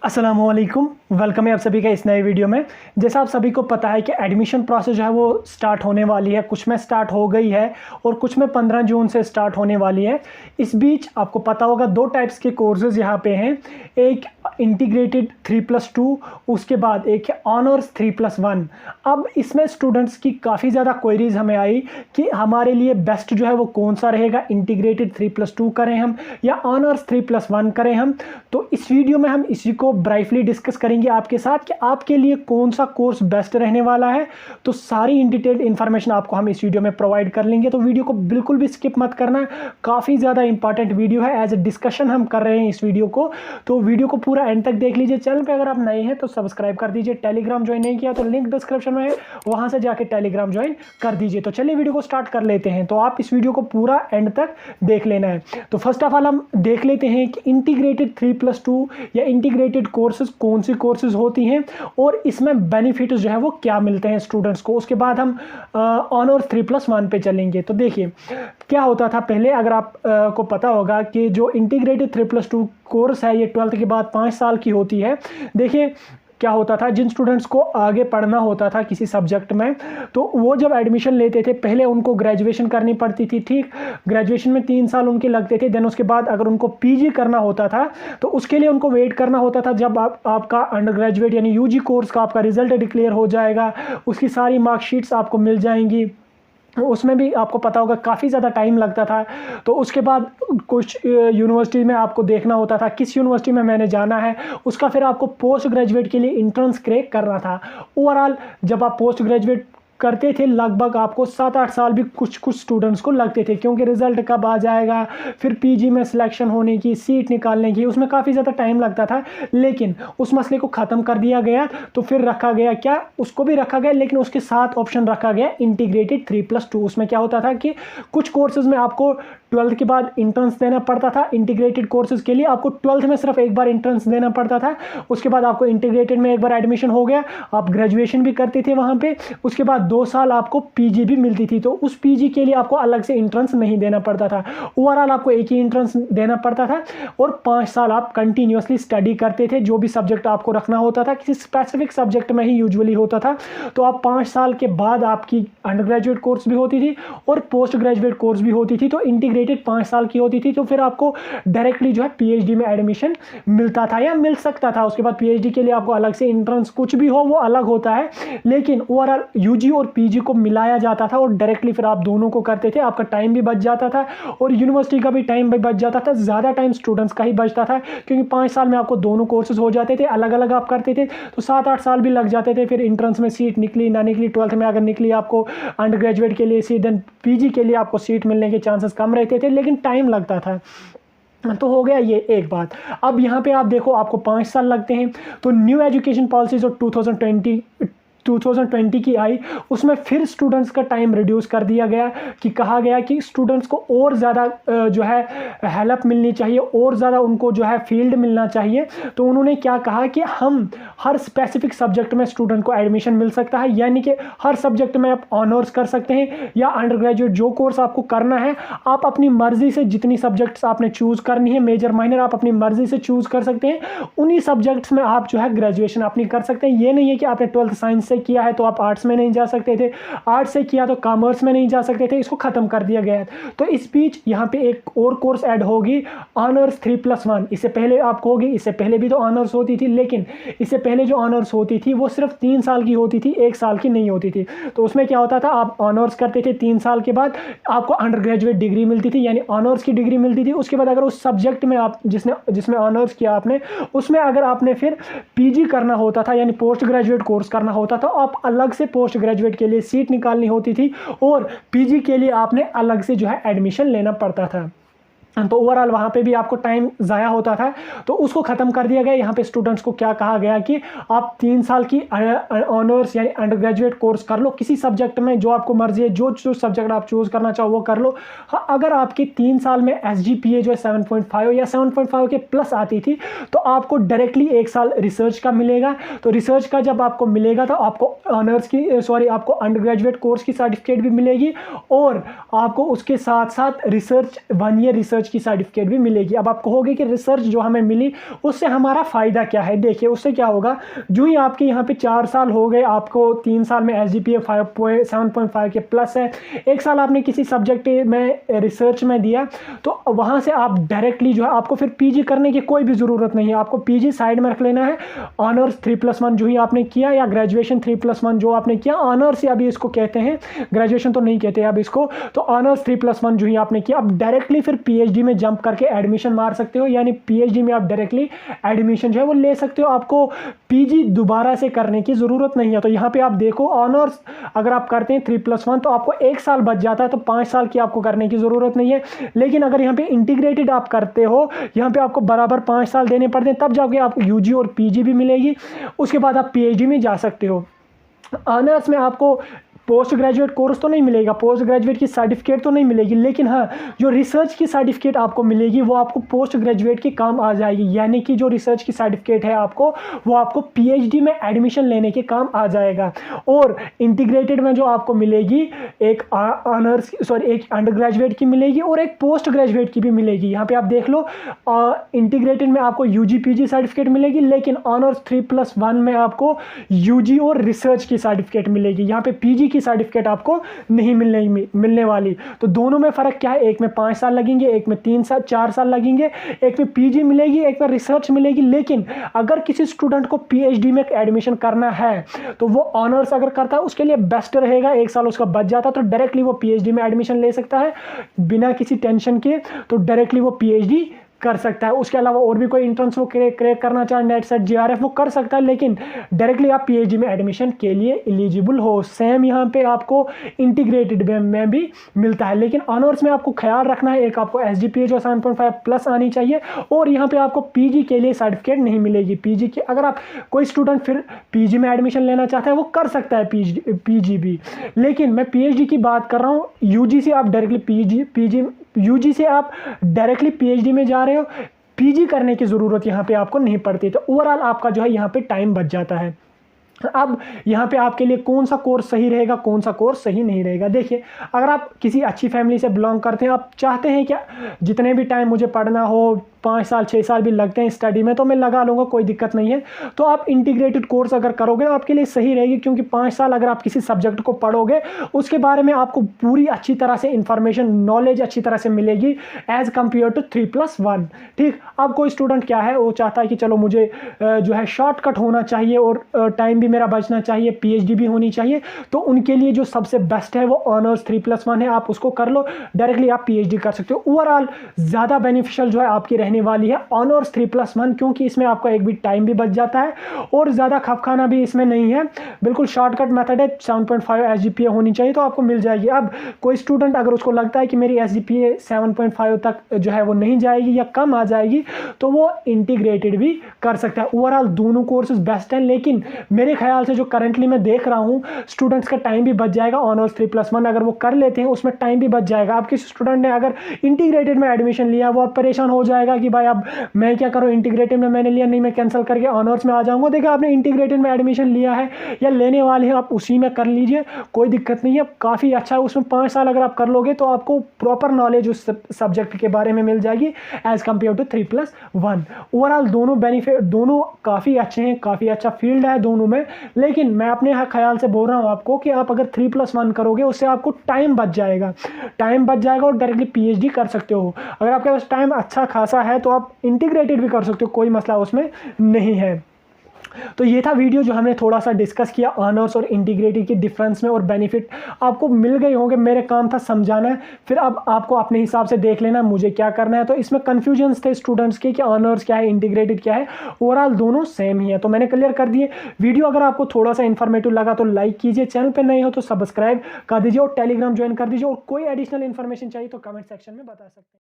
अस्सलामुअलैकुम, वेलकम है आप सभी का इस नए वीडियो में। जैसा आप सभी को पता है कि एडमिशन प्रोसेस जो है वो स्टार्ट होने वाली है, कुछ में स्टार्ट हो गई है और कुछ में 15 जून से स्टार्ट होने वाली है। इस बीच आपको पता होगा दो टाइप्स के कोर्सेज यहाँ पे हैं, एक इंटीग्रेटेड 3+2, उसके बाद एक है ऑनर्स 3+1। अब इसमें स्टूडेंट्स की काफ़ी ज़्यादा क्वेरीज हमें आई कि हमारे लिए बेस्ट जो है वो कौन सा रहेगा, इंटीग्रेटेड 3+2 करें हम या ऑनर्स 3+1 करें हम। तो इस वीडियो में हम इसी को ब्राइटली डिस्कस करेंगे आपके साथ कि आपके लिए कौन सा कोर्स बेस्ट रहने वाला है। तो सारी इन डिटेल्ड इन्फॉर्मेशन आपको हम इस वीडियो में प्रोवाइड कर लेंगे, तो वीडियो को बिल्कुल भी स्किप मत करना। काफ़ी ज़्यादा इंपॉर्टेंट वीडियो है, एज ए डिस्कशन हम कर रहे हैं इस वीडियो को, तो वीडियो को पूरा एंड तक देख लीजिए। चैनल पे अगर आप नए हैं तो सब्सक्राइब कर दीजिए। टेलीग्राम ज्वाइन नहीं किया तो लिंक डिस्क्रिप्शन में है, वहाँ से जाके टेलीग्राम ज्वाइन कर दीजिए। तो चलिए वीडियो को स्टार्ट कर लेते हैं। तो आप इस वीडियो को पूरा एंड तक देख लेना है। तो फर्स्ट ऑफ ऑल हम देख लेते हैं कि इंटीग्रेटेड 3+2 या इंटीग्रेटेड कोर्सेज कौन सी कोर्सेज होती हैं और इसमें बेनिफिट जो है वो क्या मिलते हैं स्टूडेंट्स को। उसके बाद हम ऑनर्स 3+1 पे चलेंगे। तो देखिए क्या होता था पहले, अगर आप को पता होगा कि जो इंटीग्रेटेड 3+2 कोर्स है ये 12th के बाद 5 साल की होती है। देखिए क्या होता था, जिन स्टूडेंट्स को आगे पढ़ना होता था किसी सब्जेक्ट में, तो वो जब एडमिशन लेते थे पहले उनको ग्रेजुएशन करनी पड़ती थी। ठीक, ग्रेजुएशन में 3 साल उनके लगते थे। देन उसके बाद अगर उनको पीजी करना होता था तो उसके लिए उनको वेट करना होता था जब आपका अंडर ग्रेजुएट यानी यूजी कोर्स का आपका रिजल्ट डिक्लेयर हो जाएगा, उसकी सारी मार्कशीट्स आपको मिल जाएंगी। उसमें भी आपको पता होगा काफ़ी ज़्यादा टाइम लगता था। तो उसके बाद कुछ यूनिवर्सिटी में आपको देखना होता था किस यूनिवर्सिटी में मैंने जाना है, उसका फिर आपको पोस्ट ग्रेजुएट के लिए एंट्रेंस क्रैक करना था। ओवरऑल जब आप पोस्ट ग्रेजुएट करते थे लगभग आपको 7-8 साल भी कुछ स्टूडेंट्स को लगते थे, क्योंकि रिजल्ट कब आ जाएगा, फिर पीजी में सिलेक्शन होने की, सीट निकालने की, उसमें काफ़ी ज़्यादा टाइम लगता था। लेकिन उस मसले को ख़त्म कर दिया गया। तो फिर रखा गया क्या, उसको भी रखा गया लेकिन उसके साथ ऑप्शन रखा गया इंटीग्रेटेड 3+2। उसमें क्या होता था कि कुछ कोर्सेज में आपको 12th के बाद इंट्रेंस देना पड़ता था। इंटीग्रेटेड कोर्सेज के लिए आपको 12th में सिर्फ एक बार इंट्रेंस देना पड़ता था। उसके बाद आपको इंटीग्रेटेड में एक बार एडमिशन हो गया, आप ग्रेजुएशन भी करते थे वहाँ पे। उसके बाद 2 साल आपको पीजी भी मिलती थी, तो उस पीजी के लिए आपको अलग से इंट्रेंस नहीं देना पड़ता था। ओवरऑल आपको एक ही इंट्रेंस देना पड़ता था और 5 साल आप कंटिन्यूसली स्टडी करते थे। जो भी सब्जेक्ट आपको रखना होता था किसी स्पेसिफिक सब्जेक्ट में ही यूजुअली होता था, तो आप 5 साल के बाद आपकी अंडर ग्रेजुएट कोर्स भी होती थी और पोस्ट ग्रेजुएट कोर्स भी होती थी। तो इंटीग्रेटेड 5 साल की होती थी, तो फिर आपको डायरेक्टली जो है पीएचडी में एडमिशन मिलता था या मिल सकता था। उसके बाद पीएचडी के लिए आपको अलग से एंट्रेंस कुछ भी हो वो अलग होता है, लेकिन ओवरऑल यूजी और पीजी को मिलाया जाता था और डायरेक्टली फिर आप दोनों को करते थे। आपका टाइम भी बच जाता था और यूनिवर्सिटी का भी टाइम भी बच जाता था। ज़्यादा टाइम स्टूडेंट्स का ही बचता था, क्योंकि 5 साल में आपको दोनों कोर्सेज हो जाते थे, अलग अलग आप करते थे, तो 7-8 साल भी लग जाते थे। फिर एंट्रेंस में सीट निकली ना निकली, 12th में अगर निकली आपको अंडर ग्रेजुएट के लिए सीट, देन पीजी के लिए आपको सीट मिलने के चांसेस कम रहते थे, लेकिन टाइम लगता था। तो हो गया ये एक बात। अब यहाँ पे आप देखो आपको 5 साल लगते हैं। तो न्यू एजुकेशन पॉलिसी जो 2020 की आई, उसमें फिर स्टूडेंट्स का टाइम रिड्यूस कर दिया गया कि कहा गया कि स्टूडेंट्स को और ज़्यादा जो है हेल्प मिलनी चाहिए और ज़्यादा उनको जो है फील्ड मिलना चाहिए। तो उन्होंने क्या कहा कि हम हर स्पेसिफिक सब्जेक्ट में स्टूडेंट को एडमिशन मिल सकता है, यानी कि हर सब्जेक्ट में आप ऑनर्स कर सकते हैं या अंडर ग्रेजुएट जो कोर्स आपको करना है आप अपनी मर्जी से, जितनी सब्जेक्ट्स आपने चूज़ करनी है, मेजर माइनर आप अपनी मर्जी से चूज़ कर सकते हैं। उन्हीं सब्जेक्ट्स में आप जो है ग्रेजुएशन अपनी कर सकते हैं। ये नहीं है कि आपने 12th साइंस से किया है तो आप आर्ट्स में नहीं जा सकते थे, आर्ट्स से किया तो कॉमर्स में नहीं जा सकते थे। इसको खत्म कर दिया गया है। तो इस बीच यहाँ पे एक और कोर्स ऐड होगी, ऑनर्स 3+1। इससे पहले आपको होगी, इससे पहले भी तो ऑनर्स होती थी, लेकिन इससे पहले जो ऑनर्स होती थी वो सिर्फ 3 साल की होती थी, 1 साल की नहीं होती थी। तो उसमें क्या होता था, आप ऑनर्स करते थे, 3 साल के बाद आपको अंडर ग्रेजुएट डिग्री मिलती थी, यानी ऑनर्स की डिग्री मिलती थी। उसके बाद अगर उस सब्जेक्ट में आप जिसमें ऑनर्स किया आपने, उसमें अगर आपने फिर पीजी करना होता था यानी पोस्ट ग्रेजुएट कोर्स करना होता था, आप अलग से पोस्ट ग्रेजुएट के लिए सीट निकालनी होती थी और पीजी के लिए आपने अलग से जो है एडमिशन लेना पड़ता था। तो ओवरऑल वहाँ पे भी आपको टाइम ज़ाया होता था, तो उसको ख़त्म कर दिया गया। यहाँ पे स्टूडेंट्स को क्या कहा गया कि आप 3 साल की ऑनर्स यानी अंडर ग्रेजुएट कोर्स कर लो किसी सब्जेक्ट में, जो आपको मर्जी है, जो सब्जेक्ट आप चूज़ करना चाहो वो कर लो। हाँ, अगर आपकी 3 साल में SGPA जो है 7.5 या 7.5 के प्लस आती थी तो आपको डायरेक्टली 1 साल रिसर्च का मिलेगा। तो रिसर्च का जब आपको मिलेगा तो आपको आपको अंडर ग्रेजुएट कोर्स की सर्टिफिकेट भी मिलेगी और आपको उसके साथ साथ 1 ईयर रिसर्च रिसर्च की सर्टिफिकेट भी मिलेगी। अब आप कहोगे कि रिसर्च जो हमें मिली उससे हमारा फ़ायदा क्या है। देखिए उससे क्या होगा, जो ही आपके यहाँ पे 4 साल हो गए, आपको 3 साल में SGPA 7.5 के प्लस है, 1 साल आपने किसी सब्जेक्ट में रिसर्च में दिया, तो वहाँ से आप डायरेक्टली जो है आपको फिर PG करने की कोई भी ज़रूरत नहीं है। आपको PG साइड में रख लेना है। ऑनर्स 3+1 जो ही आपने किया, या ग्रेजुएशन 3+1 जो आपने किया, ऑनर्स ही अभी इसको कहते हैं, ग्रेजुएशन तो नहीं कहते अब इसको, तो ऑनर्स 3+1 जो ही आपने किया, अब डायरेक्टली फिर PhD में जंप करके एडमिशन मार सकते हो। यानी PhD में आप डायरेक्टली एडमिशन जो है वो ले सकते हो, आपको PG दोबारा से करने की ज़रूरत नहीं है। तो यहाँ पे आप देखो, ऑनर्स अगर आप करते हैं 3+1 तो आपको 1 साल बच जाता है, तो 5 साल की आपको करने की ज़रूरत नहीं है। लेकिन अगर यहाँ पे इंटीग्रेटेड आप करते हो, यहाँ पे आपको बराबर 5 साल देने पड़ते हैं, तब जाके आपको UG और PG भी मिलेगी। उसके बाद आप PhD में जा सकते हो। ऑनर्स में आपको पोस्ट ग्रेजुएट कोर्स तो नहीं मिलेगा, पोस्ट ग्रेजुएट की सर्टिफिकेट तो नहीं मिलेगी, लेकिन हाँ जो रिसर्च की सर्टिफिकेट आपको मिलेगी वो आपको पोस्ट ग्रेजुएट के काम आ जाएगी। यानी कि जो रिसर्च की सर्टिफिकेट है आपको, वो आपको PhD में एडमिशन लेने के काम आ जाएगा। और इंटीग्रेटेड में जो आपको मिलेगी, एक एक अंडर ग्रेजुएट की मिलेगी और एक पोस्ट ग्रेजुएट की भी मिलेगी। यहाँ पे आप देख लो, इंटीग्रेटेड में आपको UG PG सर्टिफिकेट मिलेगी, लेकिन ऑनर्स 3+1 में आपको UG और रिसर्च की सर्टिफिकेट मिलेगी। यहाँ पे PG की सर्टिफिकेट आपको नहीं मिलने वाली। तो दोनों में फ़र्क क्या है, एक में 5 साल लगेंगे, एक में 4 साल लगेंगे, एक में PG मिलेगी, एक में रिसर्च मिलेगी। लेकिन अगर किसी स्टूडेंट को PhD में एडमिशन करना है तो वो ऑनर्स अगर करता है उसके लिए बेस्ट रहेगा, 1 साल उसका बच जाता, तो डायरेक्टली वो PhD में एडमिशन ले सकता है बिना किसी टेंशन के, तो डायरेक्टली वो PhD कर सकता है। उसके अलावा और भी कोई इंट्रेंस वो क्रैक करना चाहे, नेट सेट GRF वो कर सकता है, लेकिन डायरेक्टली आप PhD में एडमिशन के लिए एलिजिबल हो। सेम यहाँ पे आपको इंटीग्रेटेड में भी मिलता है, लेकिन ऑनर्स में आपको ख्याल रखना है, एक आपको SGPA जो 7.5 प्लस आनी चाहिए, और यहाँ पे आपको PG के लिए सर्टिफिकेट नहीं मिलेगी। PG की अगर आप कोई स्टूडेंट फिर PG में एडमिशन लेना चाहता है वो कर सकता है PG भी, लेकिन मैं PhD की बात कर रहा हूँ। UG से आप डायरेक्टली UG से आप डायरेक्टली PhD में जा रहे हो, PG करने की ज़रूरत यहाँ पे आपको नहीं पड़ती। तो ओवरऑल आपका जो है यहाँ पे टाइम बच जाता है। अब यहाँ पे आपके लिए कौन सा कोर्स सही रहेगा, कौन सा कोर्स सही नहीं रहेगा। देखिए, अगर आप किसी अच्छी फैमिली से बिलोंग करते हैं, आप चाहते हैं कि जितने भी टाइम मुझे पढ़ना हो, 5 साल 6 साल भी लगते हैं स्टडी में, तो मैं लगा लूँगा, कोई दिक्कत नहीं है, तो आप इंटीग्रेटेड कोर्स अगर करोगे तो आपके लिए सही रहेगी। क्योंकि 5 साल अगर आप किसी सब्जेक्ट को पढ़ोगे, उसके बारे में आपको पूरी अच्छी तरह से इंफॉर्मेशन, नॉलेज अच्छी तरह से मिलेगी एज़ कम्पेयर टू 3+1। ठीक, अब कोई स्टूडेंट क्या है, वो चाहता है कि चलो मुझे जो है शॉर्टकट होना चाहिए और टाइम भी मेरा बचना चाहिए, PhD भी होनी चाहिए, तो उनके लिए जो सबसे बेस्ट है वो ऑनर्स 3+1 है। आप उसको कर लो, डायरेक्टली आप PhD कर सकते हो। ओवरऑल ज़्यादा बेनिफिशियल जो है आपकी रहने वाली है ऑनर्स 3+1, क्योंकि इसमें आपका एक भी टाइम भी बच जाता है और ज़्यादा खपखाना भी इसमें नहीं है, बिल्कुल शॉर्टकट मेथड है। 7.5 SGPA होनी चाहिए तो आपको मिल जाएगी। अब कोई स्टूडेंट अगर उसको लगता है कि मेरी SGPA 7.5 तक जो है वो नहीं जाएगी या कम आ जाएगी, तो वो इंटीग्रेटेड भी कर सकता है। ओवरऑल दोनों कोर्सेज बेस्ट हैं, लेकिन मेरे ख्याल से जो करंटली मैं देख रहा हूँ, स्टूडेंट्स का टाइम भी बच जाएगा। ऑनर्स 3+1 अगर वो कर लेते हैं उसमें टाइम भी बच जाएगा। अब किसी स्टूडेंट ने अगर इंटीग्रेटेड में एडमिशन लिया, वो अब परेशान हो जाएगा कि भाई अब मैं क्या करूँ, इंटीग्रेटेड में मैंने लिया, नहीं मैं कैंसिल करके ऑनर्स में आ जाऊँगा। देखिए, आपने इंटीग्रेटेड में एडमिशन लिया है या लेने वाले हैं, आप उसी में कर लीजिए, कोई दिक्कत नहीं है, काफ़ी अच्छा है। उसमें 5 साल अगर आप कर लोगे तो आपको प्रॉपर नॉलेज उस सब्जेक्ट के बारे में मिल जाएगी एज़ कम्पेयर टू 3+1। ओवरऑल दोनों बेनिफिट, दोनों काफ़ी अच्छे हैं, काफ़ी अच्छा फील्ड है दोनों में। लेकिन मैं अपने ख्याल से बोल रहा हूँ आपको कि आप अगर 3+1 करोगे उससे आपको टाइम बच जाएगा, और डायरेक्टली PhD कर सकते हो। अगर आपके पास टाइम अच्छा खासा है तो आप इंटीग्रेटेड भी कर सकते हो, कोई मसला उसमें नहीं है। तो ये था वीडियो जो हमने थोड़ा सा डिस्कस किया ऑनर्स और इंटीग्रेटेड के डिफरेंस में, और बेनिफिट आपको मिल गए होंगे। मेरे काम था समझाना, फिर अब आपको अपने हिसाब से देख लेना मुझे क्या करना है। तो इसमें कन्फ्यूजन्स थे स्टूडेंट्स के कि ऑनर्स क्या है, इंटीग्रेटेड क्या है। ओवरऑल दोनों सेम ही है, तो मैंने क्लियर कर दिए। वीडियो अगर आपको थोड़ा सा इन्फॉर्मेटिव लगा तो लाइक कीजिए, चैनल पर नए हो तो सब्सक्राइब कर दीजिए और टेलीग्राम ज्वाइन कर दीजिए। और कोई एडिशनल इन्फॉर्मेशन चाहिए तो कमेंट सेक्शन में बता सकते हैं।